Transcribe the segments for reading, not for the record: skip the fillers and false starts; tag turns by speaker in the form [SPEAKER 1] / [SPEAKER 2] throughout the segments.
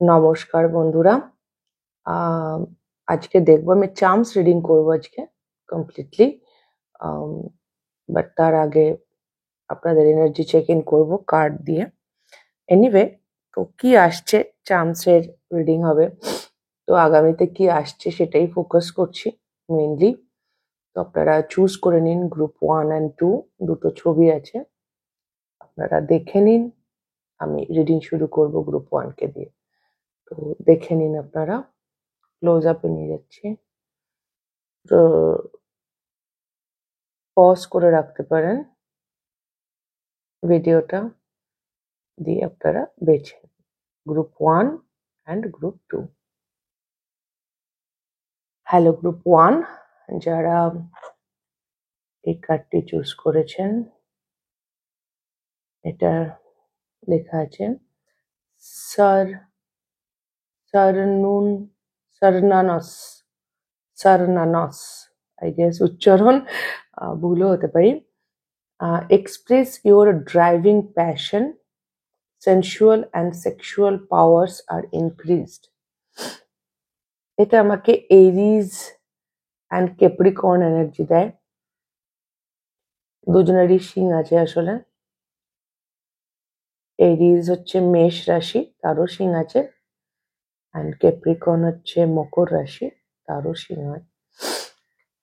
[SPEAKER 1] নমস্কার বন্ধুরা। আজকে দেখবো আমি চার্মস রিডিং করবো আজকে কমপ্লিটলি। বাট তার আগে আপনাদের এনার্জি চেক ইন করবো কার্ড দিয়ে। এনিওয়ে, তো কি আসছে চার্মসের রিডিং হবে। তো আগামীতে কি আসছে সেটাই ফোকাস করছি মেইনলি। তো আপনারা চুজ করে নিন গ্রুপ 1 and 2, দুটো ছবি আছে, আপনারা দেখে নিন। আমি রিডিং শুরু করবো গ্রুপ 1 কে দিয়ে। তো দেখে নিন আপনারা, ক্লোজ আপে নিয়ে যাচ্ছি। তো পজ করে রাখতে পারেন ভিডিওটা, দিয়ে আপনারা বেছে group 1 and group 2। Hello group 1, যারা এই কার্ডটি চুজ করেছেন, এটা লেখা আছে সার সারনুন সারনানস সারনানস, আই গেস উচ্চারণ ভুলও হতে পারি। Express your driving passion, sensual and sexual powers are increased. এটা আমাকে এরিজ অ্যান্ড ক্যাপ্রিকর্ন এনার্জি দেয়। দুজনেরই সিং আছে আসলে। এরিজ হচ্ছে মেষ রাশি, তারও সিং আছে, অ্যান্ড ক্যাপ্রিকর্ন হচ্ছে মকর রাশি, তারও সিং হয়।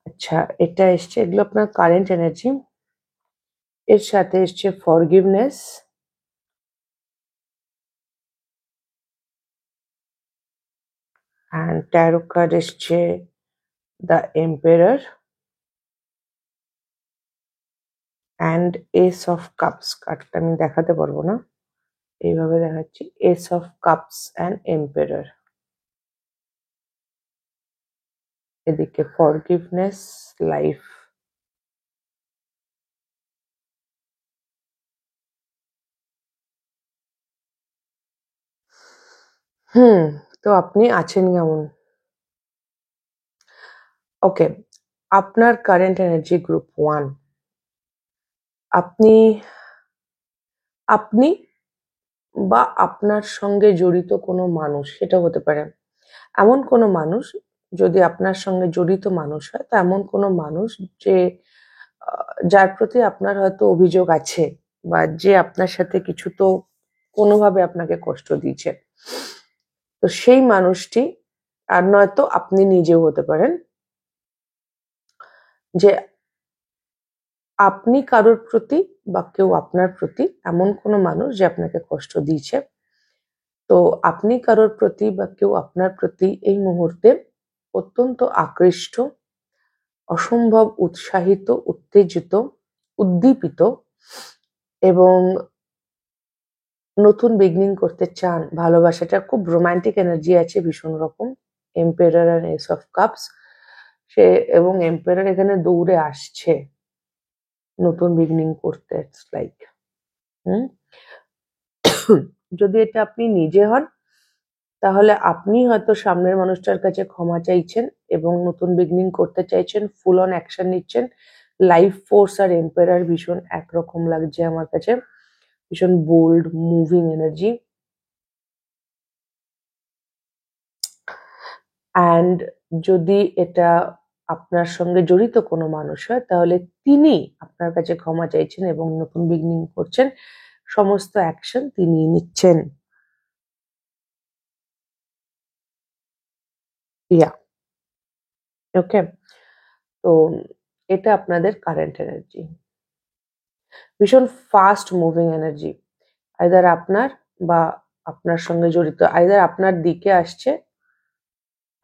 [SPEAKER 1] আচ্ছা, এটা এসছে, এগুলো আপনার কারেন্ট এনার্জি। এর সাথে এসছে ফরগিভনেস, অ্যান্ড ট্যারো কার্ড এসছে the emperor and S of cups. কার্ডটা আমি দেখাতে পারবো না, এইভাবে দেখাচ্ছি। S of cups and emperor, এদিকে ফরগিভনেস, লাইফ। তো আপনি আছেন কেমন? ওকে, আপনার কারেন্ট এনার্জি গ্রুপ 1। আপনি আপনি বা আপনার সঙ্গে জড়িত কোনো মানুষ, সেটা হতে পারে এমন কোনো মানুষ, যদি আপনার সঙ্গে জড়িত মানুষ হয়, তা এমন কোনো মানুষ যে যার প্রতি আপনার হয়তো অভিযোগ আছে, বা যে আপনার সাথে কিছু তো কোনোভাবে আপনাকে কষ্ট দিয়েছে। তো সেই মানুষটি, আর নয়তো আপনি নিজেও হতে পারেন, যে আপনি কারোর প্রতি বা কেউ আপনার প্রতি এমন কোনো মানুষ যে আপনাকে কষ্ট দিয়েছে। তো আপনি কারোর প্রতি বা কেউ আপনার প্রতি এই মুহূর্তে অত্যন্ত আকৃষ্ট, অসম্ভব উৎসাহিত, উত্তেজিত, উদ্দীপিত, এবং নতুন বিগিনিং করতে চান। ভালোবাসাটা খুব রোমান্টিক এনার্জি আছে ভীষণ রকম। এম্পারার আর এস অফ কাপস, সে এবং এম্পারার এখানে দৌড়ে আসছে নতুন বিগিনিং করতে। ইটস লাইক, যদি এটা আপনি নিজে হন, তাহলে আপনি হয়তো সামনের মানুষটার কাছে ক্ষমা চাইছেন এবং নতুন বিগিনিং করতে চাইছেন, ফুল অন অ্যাকশন নিচ্ছেন। লাইফ ফোর্স আর এম্পারার ভীষণ একরকম লাগছে আমার কাছে, ভীষণ বোল্ড মুভিং এনার্জি। অ্যান্ড যদি এটা আপনার সঙ্গে জড়িত কোনো মানুষ হয়, তাহলে তিনি আপনার কাছে ক্ষমা চাইছেন এবং নতুন বিগিনিং করছেন। সমস্ত অ্যাকশন তিনি নিচ্ছেন। ইয়া, ওকে। তো এটা আপনাদের কারেন্ট এনার্জি, ভীষণ ফাস্ট মুভিং এনার্জি। আইদার আপনার বা আপনার সঙ্গে জড়িত, আইদার আপনার দিকে আসছে,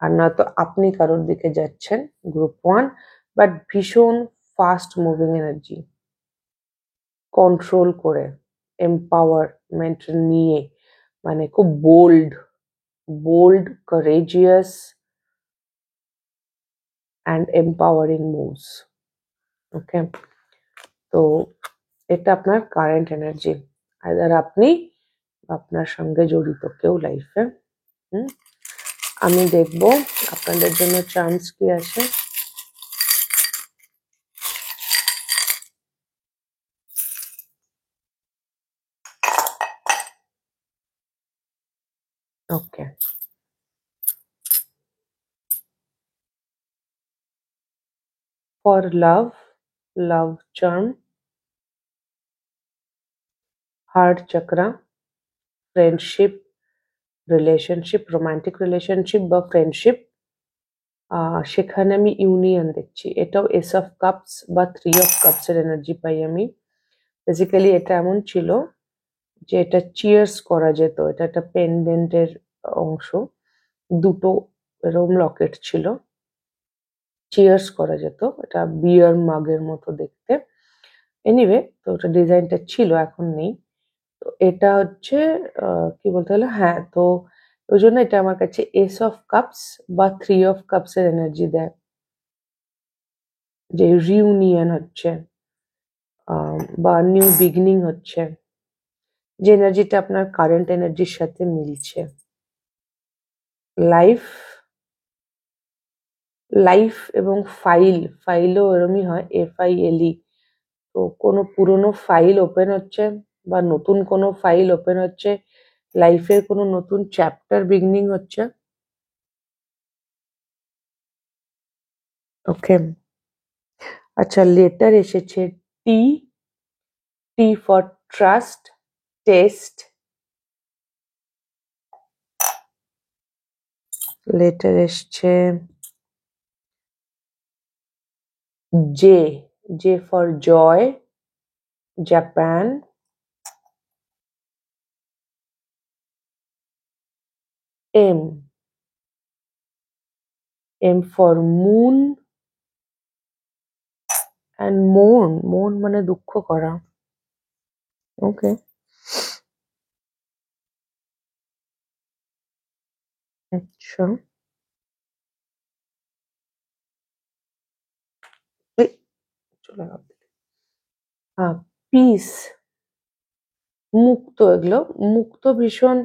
[SPEAKER 1] আর নয়তো আপনি কারোর দিকে যাচ্ছেন গ্রুপ 1। বাট ভীষণ ফাস্ট মুভিং এনার্জি, কন্ট্রোল করে, এম্পাওয়ারমেন্ট নিয়ে, মানে খুব bold bold courageous and empowering moves. Okay, তো এটা আপনার কারেন্ট এনার্জি, আইদার আপনি বা আপনার সঙ্গে জড়িত কেউ লাইফে। আমি দেখব আপনাদের জন্য চান্স কি আছে। Okay. For love, love charm, heart chakra, friendship, relationship, romantic relationship বা ফ্রেন্ডশিপ, সেখানে আমি ইউনিয়ন দেখছি। এটাও এস অফ কাপস বা 3 অফ কাপস এর এনার্জি পাই আমি। বেসিক্যালি এটা এমন ছিল যে এটা চিয়ার্স করা যেত, এটা একটা পেন্ডেন্টের অংশ, দুটো এরকম লকেট ছিল, চিয়ার্স করা যেত, এটা বিয়ার মাগের মতো দেখতে। এনিওয়ে, তো ওটা ডিজাইনটা ছিল, এখন নেই। তো এটা হচ্ছে কি বলতে হলো, হ্যাঁ, তো ওই জন্য এটা আমার কাছে এস অফ কাপস বা 3 অফ কাপস এর এনার্জি দেয়, যে রিউনিয়ন হচ্ছে বা নিউ বিগিনিং হচ্ছে, যে এনার্জিটা আপনার কারেন্ট এনার্জির সাথে মিলছে। লাইফ, লাইফ এবং ফাইল, ফাইলও এরমই হয়, FILE। তো কোনো পুরোনো ফাইল ওপেন হচ্ছে বা নতুন কোনো ফাইল ওপেন হচ্ছে, লাইফের কোনো নতুন চ্যাপ্টার বিগিনিং হচ্ছে। ওকে। আচ্ছা, লেটার এসেছে T, T for trust, test. Letter এসছে J, J for joy, Japan. M, M for moon and মোন, মোন মানে দুঃখ করা। ওকে। আচ্ছা, এই, চলে গেল। হ্যাঁ, পিস, মুক্ত। এগুলো মুক্ত ভীষণ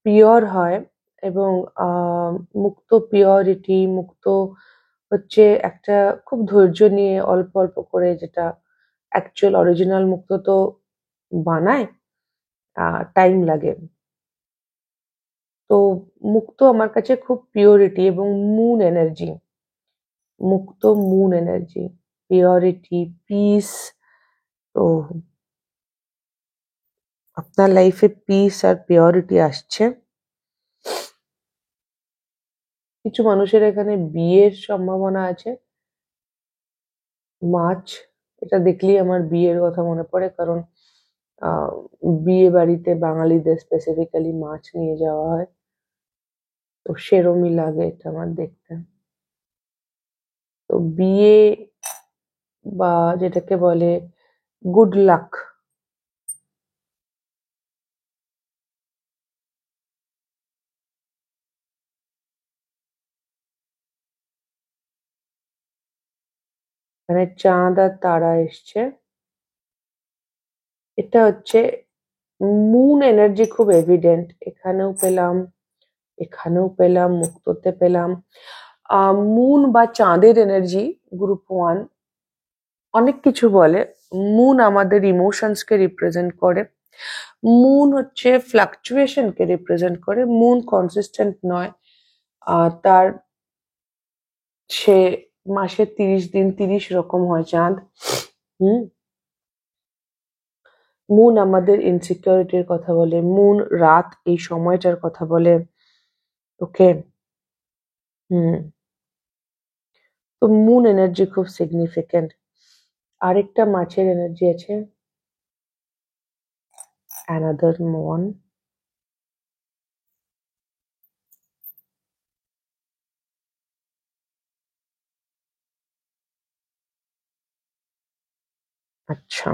[SPEAKER 1] পিওর হয়, এবং মুক্ত পিওরিটি, মুক্ত হচ্ছে একটা খুব ধৈর্য নিয়ে অল্প অল্প করে, যেটা অ্যাকচুয়াল অরিজিনাল মুক্ত তো বানায়, টাইম লাগে। তো মুক্ত আমার কাছে খুব পিওরিটি এবং মুন এনার্জি, মুক্ত মুন এনার্জি, পিওরিটি, পিস। তো আপনার লাইফে পিস আর পিওরিটি আসছে। কিছু মানুষের এখানে বিয়ের সম্ভাবনা আছে। মাছ, এটা দেখলেই আমার বিয়ের কথা মনে পড়ে, কারণ আহ বিয়ে বাড়িতে বাঙালিদের স্পেসিফিক্যালি মাছ নিয়ে যাওয়া হয়, তো সেরমই লাগে এটা আমার দেখতে। তো বিয়ে বা যেটাকে বলে গুড লাক, মানে চাঁদ আর তারা এসছে। এটা হচ্ছে মুন এনার্জি, খুব এভিডেন্ট, এখানেও পেলাম, এখানেও পেলাম, মুক্ততে পেলাম। মুন বা চাঁদের এনার্জি, গ্রুপ 1 অনেক কিছু বলে। মুন আমাদের ইমোশনস কে রিপ্রেজেন্ট করে, মুন হচ্ছে ফ্লাকচুয়েশন কে রিপ্রেজেন্ট করে, মুন কনসিস্টেন্ট নয়। তার সে মাসে 30 দিন 30 রকম হয় চাঁদ। হুম। মুন আমাদের ইনসিকিউরিটির কথা বলে, মুন রাত এই সময়টার কথা বলে। ওকে। হুম। তো মুন এনার্জি খুব সিগনিফিকেন্ট। আরেকটা মাছের এনার্জি আছে, অ্যানাদার মন। আচ্ছা,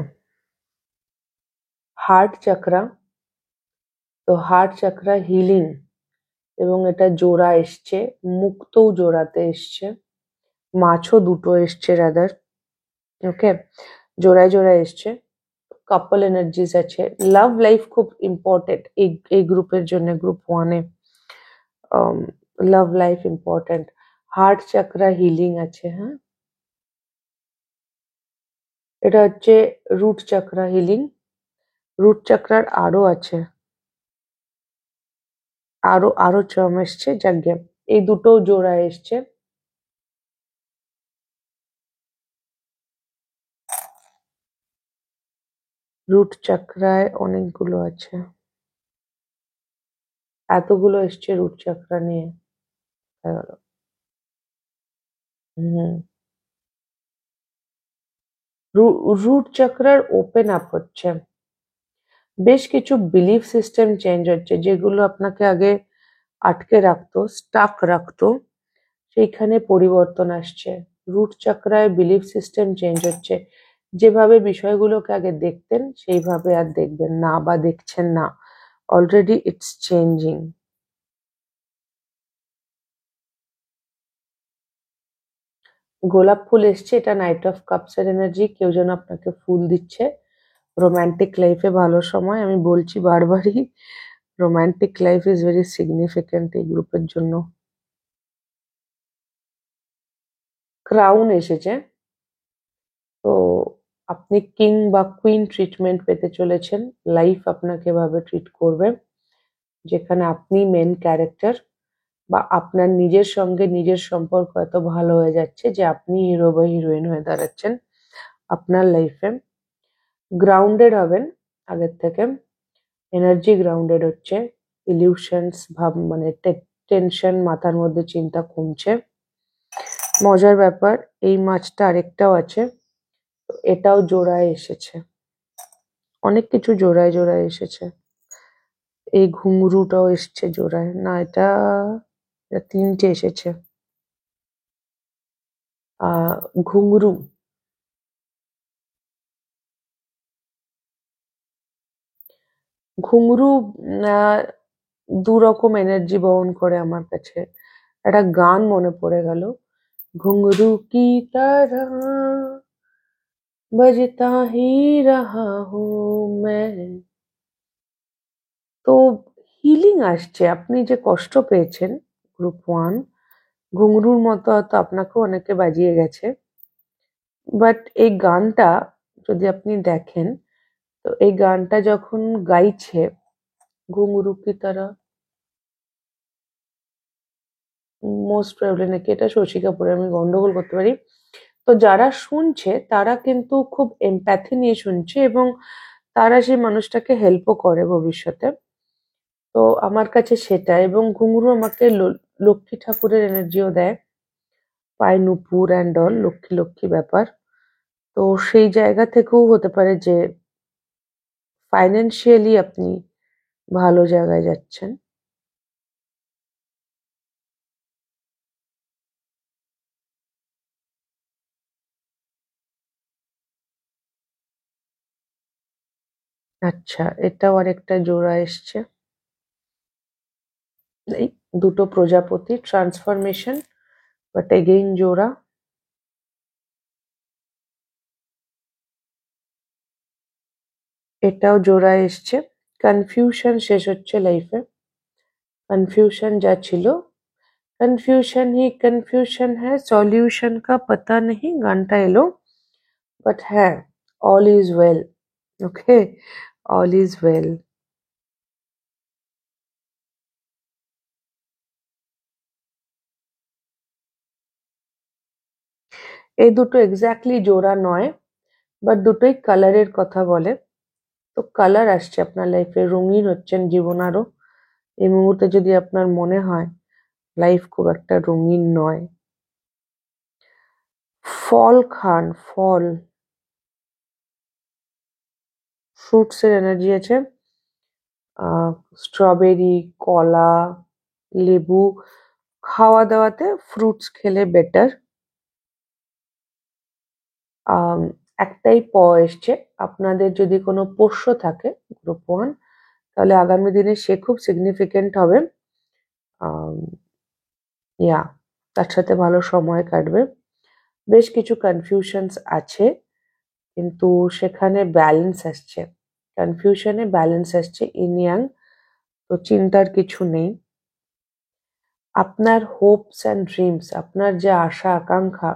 [SPEAKER 1] হার্ট চাকরা। তো হার্ট চাকরা হিলিং, এবং এটা জোড়া এসছে, মুক্তও জোড়াতে এসছে, মাছও দুটো এসছে রাদার। ওকে, জোড়ায় জোড়ায় এসছে। কাপল এনার্জিস আছে, লাভ লাইফ খুব ইম্পর্টেন্ট এই গ্রুপের জন্য, গ্রুপ 1-এ love life important. Heart chakra healing আছে, হ্যাঁ। এটা হচ্ছে রুট চাকরা হিলিং, রুট চাকরার আরো আছে। আরো আরো চার্ম এসছে, যাকে এই দুটো জোড়া এসছে। রুট চক্রায় অনেকগুলো আছে, এতগুলো এসছে রুট চক্রা নিয়ে। হয়ে গেল। হুম। রুট চক্রার ওপেন আপ হচ্ছে, বেশ কিছু বিলিফ সিস্টেম চেঞ্জ হচ্ছে, যেগুলো আপনাকে আগে আটকে রাখতো, স্টাক রাখতো, সেইখানে পরিবর্তন আসছে। রুট চক্রায় বিলিফ সিস্টেম চেঞ্জ হচ্ছে, যেভাবে বিষয়গুলোকে আগে দেখতেন সেইভাবে আর দেখবেন না বা দেখছেন না, অলরেডি ইটস চেঞ্জিং। গোলাপ ফুল এসছে, এটা নাইট অফ কাপস এর এনার্জি, কেউ যেন আপনাকে ফুল দিচ্ছে। রোমান্টিক লাইফে ভালো সময়, আমি বলছি বারবারই, romantic life is very significant এই গ্রুপের জন্য। ক্রাউন এসেছে, তো আপনি কিং বা কুইন ট্রিটমেন্ট পেতে চলেছেন। লাইফ আপনাকে এভাবে ট্রিট করবে, যেখানে আপনি মেন ক্যারেক্টার, বা আপনার নিজের সঙ্গে নিজের সম্পর্ক এত ভালো হয়ে যাচ্ছে যে আপনি হিরো বা হিরোইন হয়ে দাঁড়াচ্ছেন আপনার লাইফে। গ্রাউন্ডেড হবেন আগের থেকে, এনার্জি গ্রাউন্ডেড হচ্ছে, ইলিউশনস ভাব মানে টেনশন, মাথার মধ্যে চিন্তা কমছে। মজার ব্যাপার, এই মাছটা আরেকটাও আছে, তো এটাও জোড়ায় এসেছে, অনেক কিছু জোড়ায় জোড়ায় এসেছে। এই ঘুঙরুটাও এসছে জোড়ায়, না এটা এটা তিনটে এসেছে। ঘুঙরু, ঘুঙরু আহ, দু রকম এনার্জি বহন করে আমার কাছে। একটা গান মনে পড়ে গেল, ঘুঙরু কি तरह बजता ही रहा हूँ मैं। তো হিলিং আসছে, আপনি যে কষ্ট পেয়েছেন গ্রুপ ওয়ান, ঘুঙরুর মতো হয়তো আপনাকেও অনেকে বাজিয়ে গেছে, বাট এই গানটা যদি আপনি দেখেন, তো এই গানটা যখন গাইছে ঘুঙরু কি তারা, মোস্ট প্রবলি নাকি এটা শশী কাপুরের, আমি গন্ডগোল করতে পারি। তো যারা শুনছে তারা কিন্তু খুব এমপ্যাথি নিয়ে শুনছে, এবং তারা সেই মানুষটাকে হেল্পও করে ভবিষ্যতে। তো আমার কাছে সেটা, এবং ঘুঙরু আমাকে লক্ষ্মী ঠাকুরের এনার্জিও দেয়, পায় নুপুর অ্যান্ড অল, লক্ষ্মী লক্ষ্মী ব্যাপার। তো সেই জায়গা থেকেও হতে পারে যে ফাইন্যান্সিয়ালি আপনি ভালো জায়গায় যাচ্ছেন। আচ্ছা, এটাও আরেকটা জোড়া এসছে। এই দুটো প্রজাপতি ট্রান্সফরমেশন, বাট এগেইন জোড়া। এটাও জোড়া এসছে। কনফিউশন শেষ হচ্ছে লাইফে, কনফিউশন যা ছিল, কনফিউশন ही কনফিউশন है, সলিউশন का पता नहीं, গানটা এলো। বাট হ্যাঁ, all is well. Okay, all is well. এই দুটো এক্স্যাক্টলি জোড়া নয়, বাট দুটোই কালারের কথা বলে। তো কালার আসছে আপনার লাইফে, রঙিন হচ্ছেন জীবন আরো। এই মুহূর্তে যদি আপনার মনে হয় লাইফ খুব একটা রঙিন নয়, ফল খান, ফল, ফ্রুটস এর এনার্জি আছে। স্ট্রবেরি, কলা, লেবু, খাওয়া দাওয়াতে ফ্রুটস খেলে বেটার। আম, একটাই এসছে, আপনাদের যদি কোনো পোষ্য থাকে গ্রুপ ওয়ান, তাহলে আগামী দিনে সে খুব সিগনিফিকেন্ট হবে। আম, ইয়া, তার সাথে ভালো সময় কাটবে। বেশ কিছু কনফিউশনস আছে, কিন্তু সেখানে ব্যালেন্স আসছে, কনফিউশনে ব্যালেন্স আসছে, ইন ইয়াং। তো চিন্তার কিছু নেই। আপনার হোপস অ্যান্ড ড্রিমস, আপনার যে আশা আকাঙ্ক্ষা,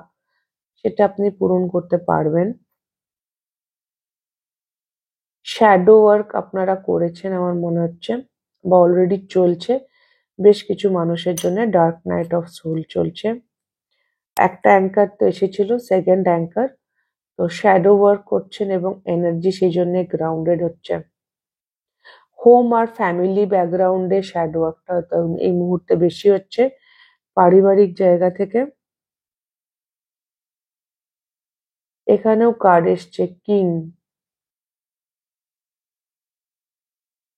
[SPEAKER 1] সেটা আপনি পূরণ করতে পারবেন। শ্যাডো ওয়ার্ক আপনারা করেছেন আমার মনে হচ্ছে, বা অলরেডি চলছে, বেশ কিছু মানুষের জন্য ডার্ক নাইট অফ সোল চলছে। একটা অ্যাঙ্কার তো এসেছিল, সেকেন্ড অ্যাঙ্কার তো শ্যাডো ওয়ার্ক করছেন এবং এনার্জি সেই জন্য গ্রাউন্ডেড হচ্ছে। হোম আর ফ্যামিলি ব্যাকগ্রাউন্ডে শ্যাডো ওয়ার্কটা হয়তো এই মুহূর্তে বেশি হচ্ছে পারিবারিক জায়গা থেকে। এখানেও কার্ড এসছে কিং,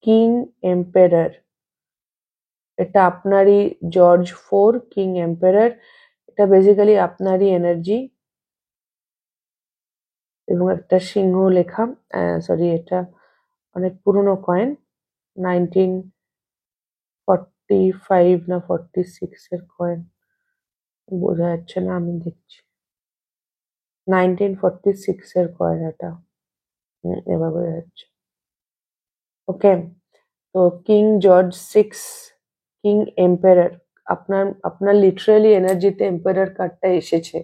[SPEAKER 1] কিং এম্পেরার। এটা আপনারই জর্জ 4 কিং এম্পেরার। এটা বেসিক্যালি আপনারই এনার্জি এবং একটা সিংহ লেখা। সরি, এটা অনেক পুরনো কয়েন, 1945 না 46 এর কয়েন, বোঝা যাচ্ছে না, আমি দেখছি 1946 এর কয়েন এটা। এবার বোঝা যাচ্ছে। ওকে, তো কিং জর্জ 6 কিং এম্পায়ার, আপনার আপনার লিটারালি এনার্জিতে এম্পায়ার কার্ডটা এসেছে।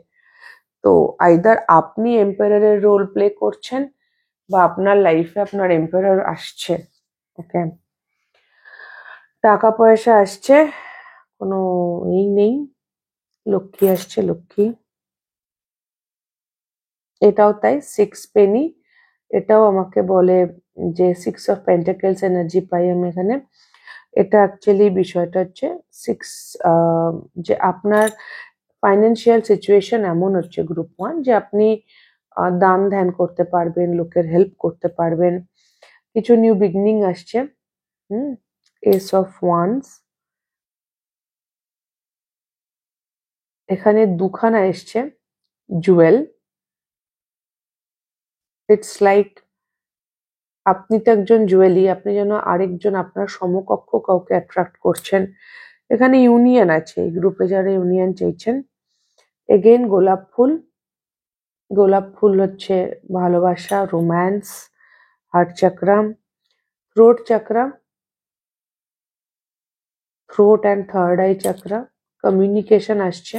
[SPEAKER 1] তো আইদার আপনি এম্পায়ারের রোল প্লে করছেন বা আপনার লাইফে আপনার এম্পায়ার আসছে। ওকে, টাকা পয়সা আসছে, কোনো এই নেই, লক্ষ্মী আসছে, লক্ষ্মী। এটাও তাই, 6 পেনি, এটাও আমাকে বলে যে 6 অফ পেন্টাকেলস এনার্জি পাই আমি এখানে। এটা অ্যাকচুয়ালি বিষয়টা হচ্ছে 6, যে আপনার ফাইন্যান্সিয়াল সিচুয়েশন এমন হচ্ছে গ্রুপ 1 যে আপনি দান ধ্যান করতে পারবেন, লোকের হেল্প করতে পারবেন, কিছু নিউ বিগিনিং আসছে। এস অফ ওয়ান্স, এখানে দুখানা এসছে জুয়েল। ইটস লাইক আপনি তো একজন জুয়েলি, আপনি যেন আরেকজন আপনার সমকক্ষ কাউকে অ্যাট্রাক্ট করছেন। এখানে ইউনিয়ন আছে, এই গ্রুপে যারা ইউনিয়ন চাইছেন। এগেইন গোলাপ ফুল, গোলাপ ফুল হচ্ছে ভালোবাসা, romance, heart চাকরা, throat চাকরা, throat and third eye চাকরা। Communication আসছে,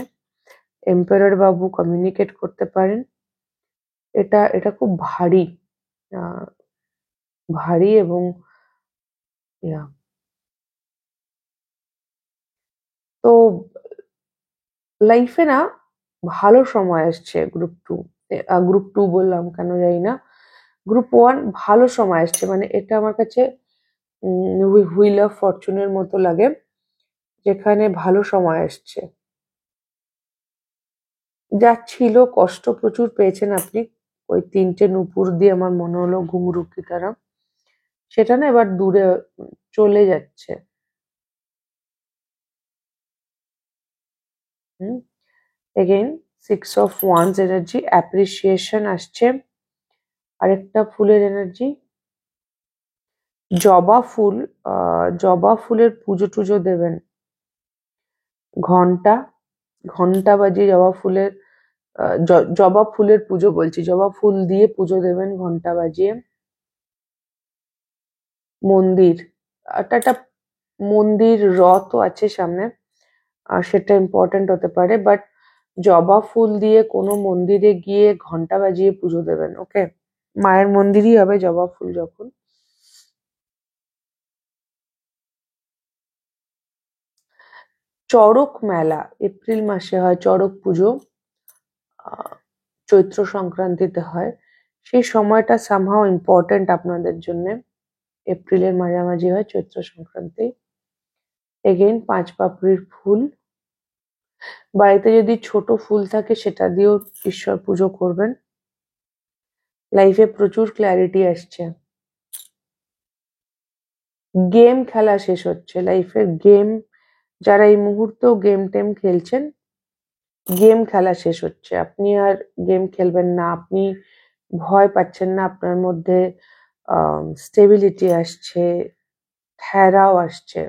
[SPEAKER 1] এম্পায়ার বাবু কমিউনিকেট করতে পারেন। এটা এটা খুব ভারী, ভারী এবং তো লাইফে না ভালো সময় আসছে গ্রুপ 2। গ্রুপ 2 বললাম কেন জানি না, গ্রুপ 1 ভালো সময় আসছে, মানে এটা আমার কাছে হুইল অফ ফরচুনের মতো লাগে, যেখানে ভালো সময় আসছে। যা ছিল কষ্ট প্রচুর পেয়েছেন আপনি, ওই 3টে নুপুর দিয়ে আমার মনে হলো ঘুঙরুকি তারা, সেটা না এবার দূরে চলে যাচ্ছে। Again 6 of wands energy, appreciation আসছে। আরেকটা ফুলের এনার্জি জবা ফুল, জবা ফুলের পুজো টুজো দেবেন। ঘন্টা, ঘন্টা বাজিয়ে জবা ফুলের জবা ফুলের পুজো বলছি, জবা ফুল দিয়ে পুজো দেবেন ঘন্টা বাজিয়ে। মন্দির, একটা মন্দির রথও আছে সামনে, আর সেটা ইম্পর্টেন্ট হতে পারে, বাট জবা ফুল দিয়ে কোনো মন্দিরে গিয়ে ঘন্টা বাজিয়ে পুজো দেবেন। ওকে, মায়ের মন্দিরই হবে জবা ফুল যখন। চড়ক মেলা এপ্রিল মাসে হয়, চড়ক পুজো চৈত্র সংক্রান্তিতে হয়, সেই সময়টা সামহাও ইম্পর্টেন্ট আপনাদের জন্য। এপ্রিলের মাঝামাঝি হয় চৈত্র সংক্রান্তি। এগেইন 5 পাপড়ির ফুল, বাড়িতে যদি ছোট ফুল থাকে সেটা দিয়েও ঈশ্বর পুজো করবেন। লাইফে প্রচুর ক্ল্যারিটি আসছে, গেম খেলা শেষ হচ্ছে, লাইফের গেম, যারা এই মুহূর্তেও গেম টেম খেলছেন, গেম খেলা শেষ হচ্ছে, আপনি আর গেম খেলবেন না, আপনি ভয় পাচ্ছেন না, আপনার মধ্যে স্টেবিলিটি আসছে, ঠেরাও আসছে।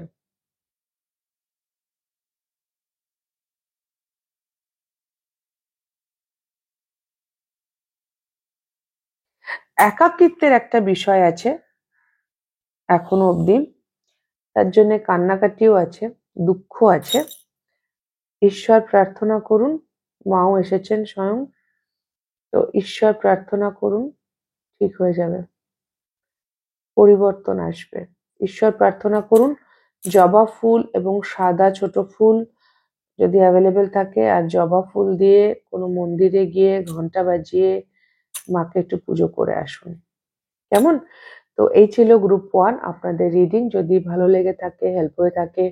[SPEAKER 1] একাকিত্বের একটা বিষয় আছে এখনো অব্দি, তার জন্য কান্নাকাটিও আছে, দুঃখ আছে। ঈশ্বর প্রার্থনা করুন, মাও এসেছেন স্বয়ং, তো ঈশ্বর প্রার্থনা করুন, ঠিক হয়ে যাবে, পরিবর্তন আসবে। ঈশ্বর প্রার্থনা করুন জবা ফুল এবং সাদা ছোট ফুল যদি অ্যাভেলেবেল থাকে, আর জবা ফুল দিয়ে কোনো মন্দিরে গিয়ে ঘন্টা বাজিয়ে মাকে একটু পুজো করে আসুন। কেমন? তো এই ছিল গ্রুপ 1 আপনাদের রিডিং। যদি ভালো লেগে থাকে, হেল্প হয়ে থাকে,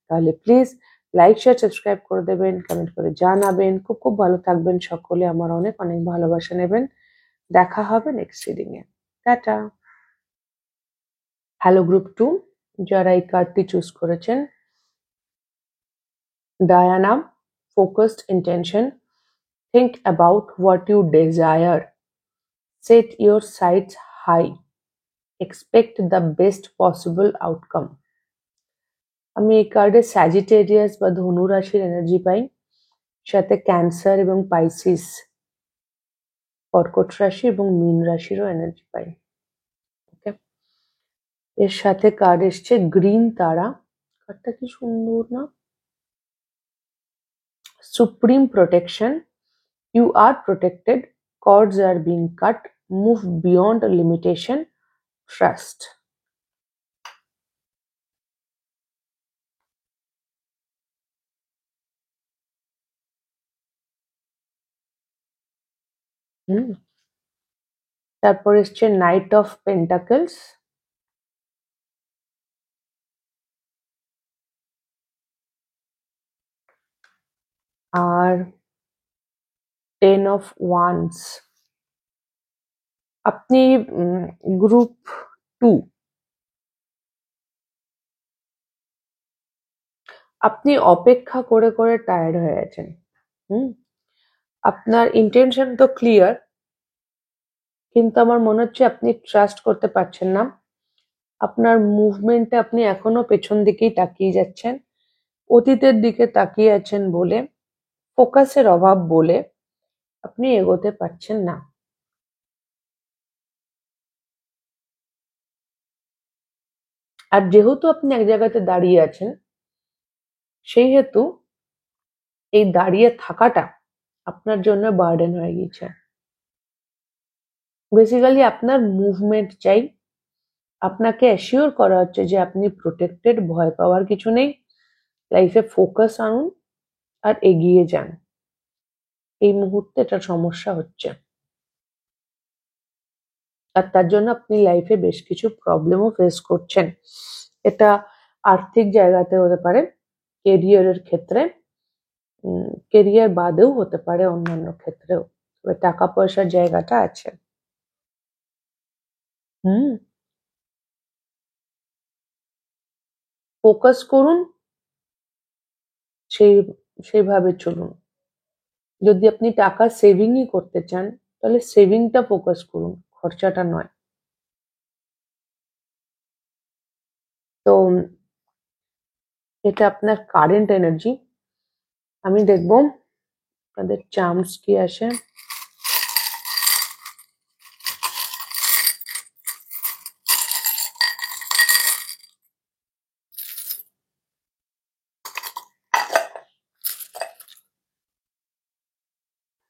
[SPEAKER 1] তাহলে প্লিজ লাইক শেয়ার সাবস্ক্রাইব করে দেবেন, কমেন্ট করে জানাবেন। খুব খুব ভালো থাকবেন সকলে, আমার অনেক অনেক ভালোবাসা নেবেন। দেখা হবে next reading a. Tata. Hello group 2, যারা এই কার্ডটি চুজ করেছেন, Diana, focused intention, think about what you desire, set your sights high, expect the best possible outcome. আমি এই কার্ডে স্যাজিটেরিয়াস বা ধনু রাশির এনার্জি পাই, সাথে ক্যান্সার এবং পাইসিস, কর্কট রাশি এবং মীন রাশিরও এনার্জি পাই। ওকে, এর সাথে কার্ড এসছে গ্রিন তারা। কার্ডটা কি সুন্দর না? Supreme protection, you are protected, cords are being cut, move beyond limitation, trust. হুম, তারপর এসছে নাইট অফ পেন্টাকলস, আর 10 অফ ওয়ান্স। আপনি গ্রুপ 2, আপনি অপেক্ষা করে করে টায়ার্ড হয়ে গেছেন। হুম, আপনার ইন্টেনশন তো ক্লিয়ার, কিন্তু আমার মনে হচ্ছে আপনি ট্রাস্ট করতে পারছেন না। আপনার মুভমেন্টে আপনি এখনো পেছন দিকেই তাকিয়ে যাচ্ছেন, অতীতের দিকে তাকিয়ে আছেন বলে, ফোকাসের অভাব বলে আপনি এগোতে পারছেন না। আর যেহেতু আপনি এক জায়গাতে দাঁড়িয়ে আছেন, সেই হেতু এই দাঁড়িয়ে থাকাটা আপনার জন্য বার্ডেন হয়ে গেছে। বেসিক্যালি আপনার মুভমেন্ট চাই, আপনাকে অ্যাসিওর করা হচ্ছে যে আপনি প্রোটেক্টেড, ভয় পাওয়ার কিছু নেই, লাইফে ফোকাস আনুন আর এগিয়ে যান। এই মুহূর্তে এটা সমস্যা হচ্ছে, আর তার জন্য আপনি লাইফে বেশ কিছু প্রবলেমও ফেস করছেন। এটা আর্থিক জায়গাতে হতে পারে, কেরিয়ারের ক্ষেত্রে, কেরিয়ার বাদেও হতে পারে, অন্যান্য ক্ষেত্রেও, তবে টাকা পয়সার জায়গাটা আছে। হুম, ফোকাস করুন, সেই সেইভাবে চলুন। যদি আপনি টাকা সেভিংই করতে চান, তাহলে সেভিংটা ফোকাস করুন, খরচাটা নয়। তো এটা আপনার কারেন্ট এনার্জি। আমি দেখব আপনাদের চার্মস কি আসে।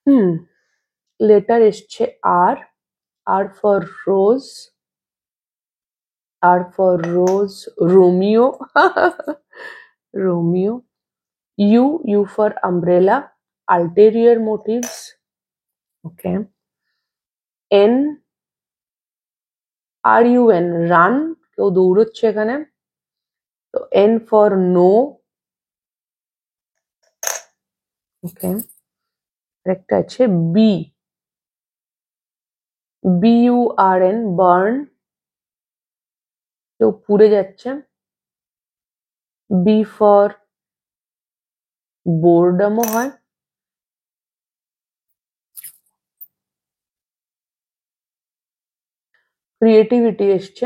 [SPEAKER 1] হুম, লেটার এসছে R, R for rose, R for rose, Romeo, Romeo, U for umbrella, ulterior motives. Okay, N, R U N, run, কেউ দৌড়চ্ছে এখানে, তো এন ফর নো। ওকে, আরেকটা আছে বি, BURN, বার্ন, কেউ পুড়ে যাচ্ছে। বি ফর বোরডমও হয়। ক্রিয়েটিভিটি এসছে,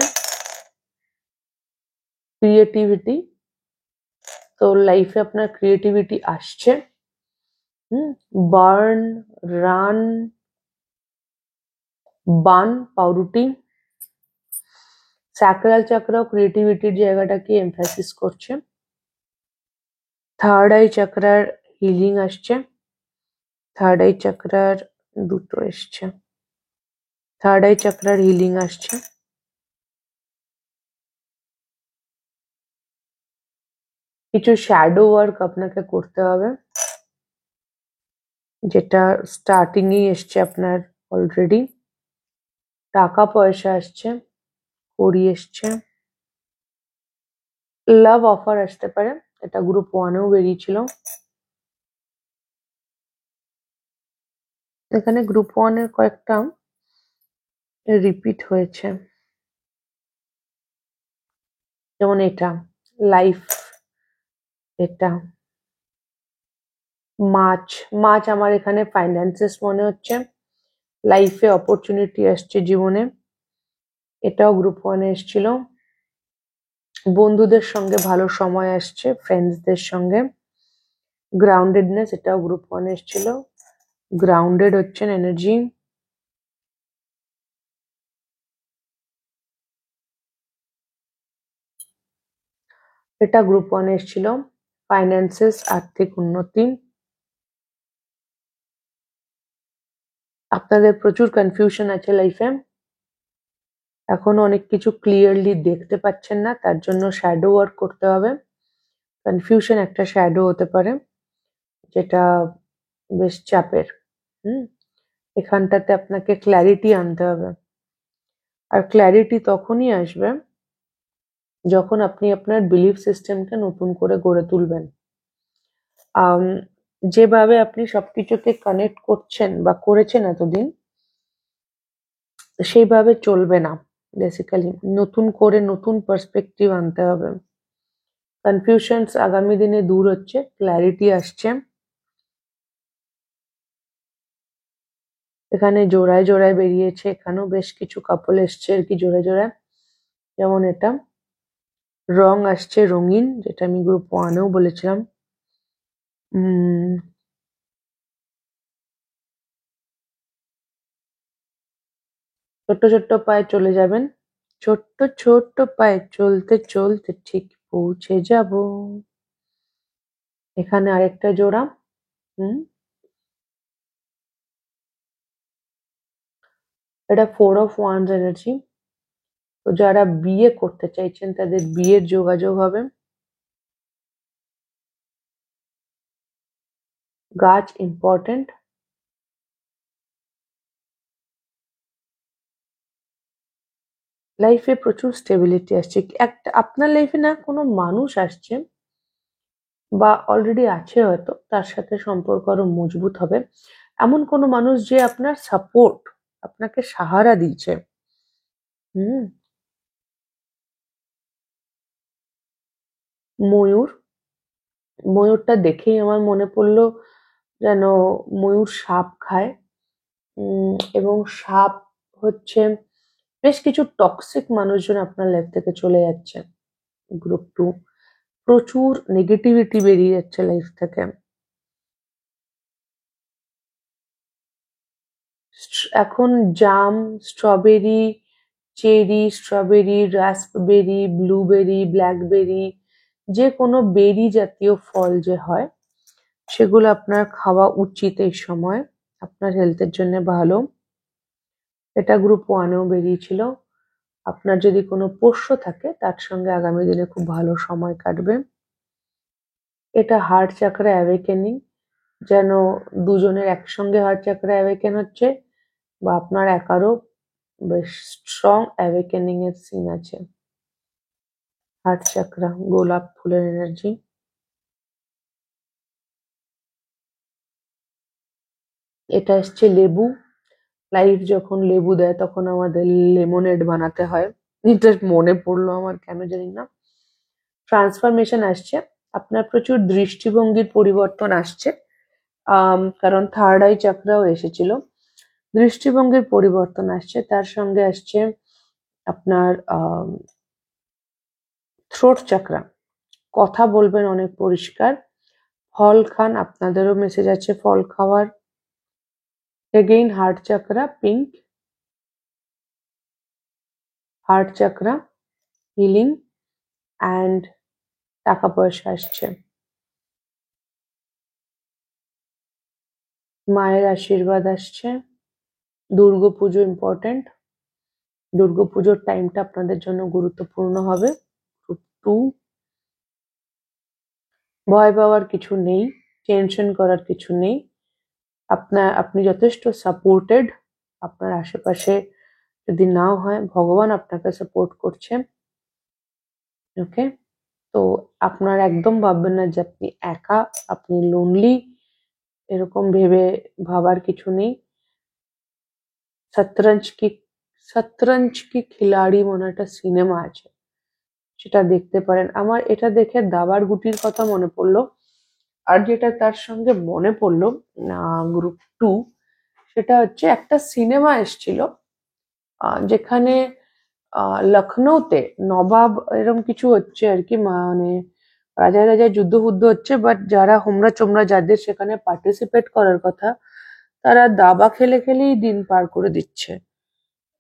[SPEAKER 1] ক্রিয়েটিভিটি, তো লাইফে আপনার ক্রিয়েটিভিটি আসছে। বার্ন, রান, বান, পাউরুটি, স্যাক্রাল চাকরাও ক্রিয়েটিভিটির জায়গাটাকে এমফাসিস করছে। থার্ড আই চাকরার হিলিং আসছে, থার্ড আই চাকরার দুটো এসছে, থার্ড আই চাকরার হিলিং আসছে। কিছু শ্যাডো ওয়ার্ক আপনাকে করতে হবে, যেটা স্টার্টিং এই এসছে আপনার অলরেডি। টাকা পয়সা আসছে, কড়ি এসছে, লাভ অফার আসতে পারে, এটা গ্রুপ 1-এও বেরিয়েছিল। এখানে গ্রুপ 1-এর কয়েকটা রিপিট হয়েছে, যেমন এটা লাইফ, এটা মাছ। মাছ আমার এখানে ফাইন্যান্সেস মনে হচ্ছে, লাইফে অপরচুনিটি আসছে জীবনে, এটাও গ্রুপ 1-এ এসেছিল। বন্ধুদের সঙ্গে ভালো সময় আসছে, ফ্রেন্ডসদের সঙ্গে। গ্রাউন্ডেডনেস, এটাও গ্রুপ 1-এ এসেছিল। গ্রাউন্ডেড হচ্ছেন এনার্জি। এটা গ্রুপ 1-এ এসেছিল। ফাইন্যান্সেস, আর্থিক উন্নতি। আপনাদের প্রচুর কনফিউশন আছে লাইফে, এখনো অনেক কিছু ক্লিয়ারলি দেখতে পাচ্ছেন না, তার জন্য শ্যাডো ওয়ার্ক করতে হবে। কনফিউশন একটা শ্যাডো হতে পারে, যেটা বেশ চাপের। হুম এখানটাতে আপনাকে ক্ল্যারিটি আনতে হবে, আর ক্ল্যারিটি তখনই আসবে যখন আপনি আপনার বিলিফ সিস্টেমকে নতুন করে গড়ে তুলবেন। আম, যেভাবে আপনি সবকিছুকে কানেক্ট করছেন বা করেছেন এতদিন, সেইভাবে চলবে না। বেসিক্যালি নতুন করে নতুন পার্সপেক্টিভ আনতে হবে। কনফিউশনস আগামী দিনে দূর হচ্ছে, ক্ল্যারিটি আসছে। এখানে জোড়ায় জোড়ায় বেরিয়েছে, এখানেও বেশ কিছু কাপল এসছে আর কি জোড়ায় জোড়ায়। যেমন এটা রং আসছে, রঙিন, যেটা আমি গ্রুপ 1-এও বলেছিলাম। উম ছোট্ট ছোট্ট পায়ে চলে যাবেন, ছোট্ট ছোট্ট পায়ে চলতে চলতে ঠিক পৌঁছে যাব। এখানে আরেকটা জোড়া। হুম এটা 4 of Wands এনার্জি। তো যারা বিয়ে করতে চাইছেন তাদের বিয়ের যোগাযোগ হবে। গাছ ইম্পর্টেন্ট। লাইফে প্রচুর স্টেবিলিটি আসছে, একটা আপনার লাইফে না কোনো মানুষ আসছে বা অলরেডি আছে, হয়তো তার সাথে সম্পর্ক আরো মজবুত হবে। এমন কোনো মানুষ যে আপনার সাপোর্ট, আপনাকে সাহারা দিচ্ছে। হুম ময়ূর, ময়ূরটা দেখেই আমার মনে পড়লো যেন ময়ূর সাপ খায়। এবং সাপ হচ্ছে, বেশ কিছু টক্সিক মানুষজন আপনার লাইফ থেকে চলে যাচ্ছে। গ্রুপ 2, প্রচুর নেগেটিভিটি বেরিয়ে যাচ্ছে লাইফ থেকে। এখন jam, strawberry, cherry, strawberry, raspberry, blueberry, blackberry, যে কোনো বেরি জাতীয় ফল যে হয়, সেগুলো আপনার খাওয়া উচিত এই সময়, আপনার হেলথের জন্য ভালো। এটা গ্রুপ 1-এও বেরিয়েছিল। আপনার যদি কোনো পোষ্য থাকে তার সঙ্গে আগামী দিনে খুব ভালো সময় কাটবে। এটা হার্ট চাকরা অ্যাওয়েকেনিং, যেন দুজনের একসঙ্গে হার্ট চাকরা অ্যাওয়েকেন হচ্ছে, বা আপনার একারও বেশ স্ট্রং অ্যাওয়েকেনিং এর সিন আছে। হার্ট চাকরা, গোলাপ ফুলের এনার্জি। এটা এসছে লেবু। লাইফ যখন লেবু দেয় তখন আমাদের লেমনেড বানাতে হয়, এটা মনে পড়লো আমার কেন জানি না। ট্রান্সফরমেশন আসছে, আপনার প্রচুর দৃষ্টিভঙ্গির পরিবর্তন আসছে, কারণ থার্ড আই চাকরাও এসেছিল। দৃষ্টিভঙ্গির পরিবর্তন আসছে, তার সঙ্গে আসছে আপনার থ্রোট চাকরা, কথা বলবেন অনেক পরিষ্কার। ফল খান, আপনাদেরও মেসেজ আছে ফল খাওয়ার। Again heart চাকরা pink, heart chakra healing, and টাকা পয়সা আসছে। মায়ের আশীর্বাদ আসছে। দুর্গাপুজো ইম্পর্টেন্ট, দুর্গাপুজোর টাইমটা আপনাদের জন্য গুরুত্বপূর্ণ হবে। গ্রুপ 2, ভয় পাওয়ার কিছু নেই, টেনশন করার কিছু নেই। আপনি যথেষ্ট সাপোর্টেড। আপনার আশেপাশে যদি নাও হয়, ভগবান আপনাকে সাপোর্ট করছে। ওকে, তো আপনার একদম ভাববেন না যে আপনি একা, আপনি লোনলি, এরকম ভাবার কিছু নেই। শতরঞ্জ কি খিলাড়ি মনে একটা সিনেমা আছে, সেটা দেখতে পারেন। আমার এটা দেখে দাবার গুটির কথা মনে পড়লো। আর যেটা তার সঙ্গে মনে পড়লো, গ্রুপ 2, সেটা হচ্ছে একটা সিনেমা এসছিল যেখানে লখনৌতে নবাব এরকম কিছু হচ্ছে আর কি, মানে রাজায় রাজায় যুদ্ধ ফুদ্ধ হচ্ছে, বাট যারা হোমরা চোমরা যাদের সেখানে পার্টিসিপেট করার কথা, তারা দাবা খেলে খেলেই দিন পার করে দিচ্ছে।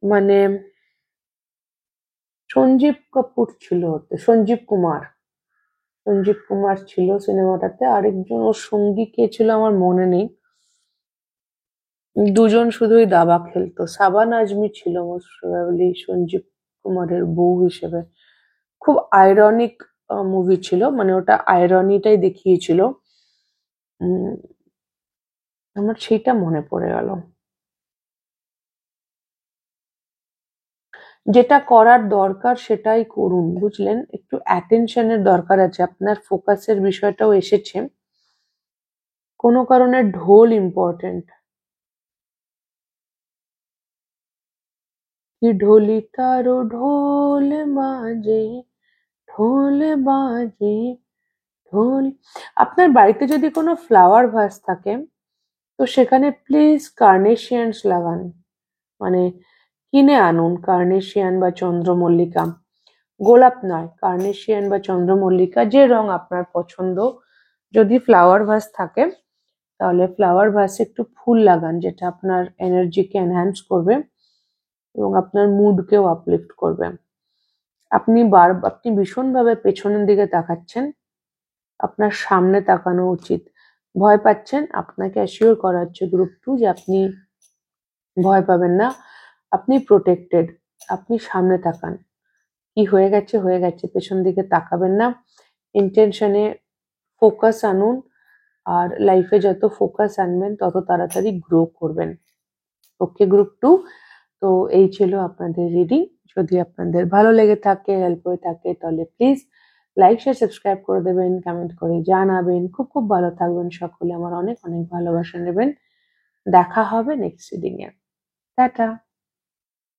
[SPEAKER 1] মানে সঞ্জীব কুমার ছিল সিনেমাটাতে, আরেকজন ওর সঙ্গী কে ছিল আমার মনে নেই। দুজন শুধুই দাবা খেলতো। সাবান আজমি ছিল মোস্ট প্রবাবলি সঞ্জীব কুমারের বউ হিসেবে। খুব আইরনিক মুভি ছিল, মানে ওটা আইরনিটাই দেখিয়েছিল। উম, আমার সেইটা মনে পড়ে গেল। যেটা করার দরকার সেটাই করুন, বুঝলেন? একটু অ্যাটেনশনের দরকার আছে, আপনার ফোকাসের বিষয়টাও এসেছে। কোনো কারণে ঢোল ইম্পর্টেন্ট। কি ঢোলি তারো ঢোল বাজে, ঢোল বাজে, ঢোল। আপনার বাড়িতে যদি কোনো ফ্লাওয়ার ভাস থাকে, তো সেখানে প্লিজ কার্নেশিয়ানস লাগান। মানে কিনে আনুন কার্নেশিয়ান বা চন্দ্রমল্লিকা, গোলাপ নয়, কার্নেশিয়ান বা চন্দ্রমল্লিকা, যে রং আপনার পছন্দ। যদি ফ্লাওয়ার ভাস থাকে, তাহলে ফ্লাওয়ার ভাসে একটু ফুল লাগান, যেটা আপনার এনার্জিকে এনহ্যান্স করবে এবং আপনার মুডকেও আপলিফট করবে। আপনি ভীষণভাবে পেছনের দিকে তাকাচ্ছেন, আপনার সামনে তাকানো উচিত। ভয় পাচ্ছেন, আপনাকে অ্যাসিওর করা হচ্ছে গ্রুপ 2 যে আপনি ভয় পাবেন না, আপনি প্রোটেক্টেড। আপনি সামনে তাকান, কি হয়ে গেছে হয়ে গেছে, পেছন দিকে তাকাবেন না। ইন্টেনশনে ফোকাস আনুন, আর লাইফে যত ফোকাস আনবেন তত তাড়াতাড়ি গ্রো করবেন। ওকে গ্রুপ 2, তো এই ছিল আপনাদের রিডিং। যদি আপনাদের ভালো লেগে থাকে, হেল্প হয়ে থাকে, তাহলে প্লিজ লাইক শেয়ার সাবস্ক্রাইব করে দেবেন, কমেন্ট করে জানাবেন। খুব খুব ভালো থাকবেন সকলে, আমার অনেক অনেক ভালোবাসা নেবেন। দেখা হবে নেক্সট রিডিং এ। টাটা।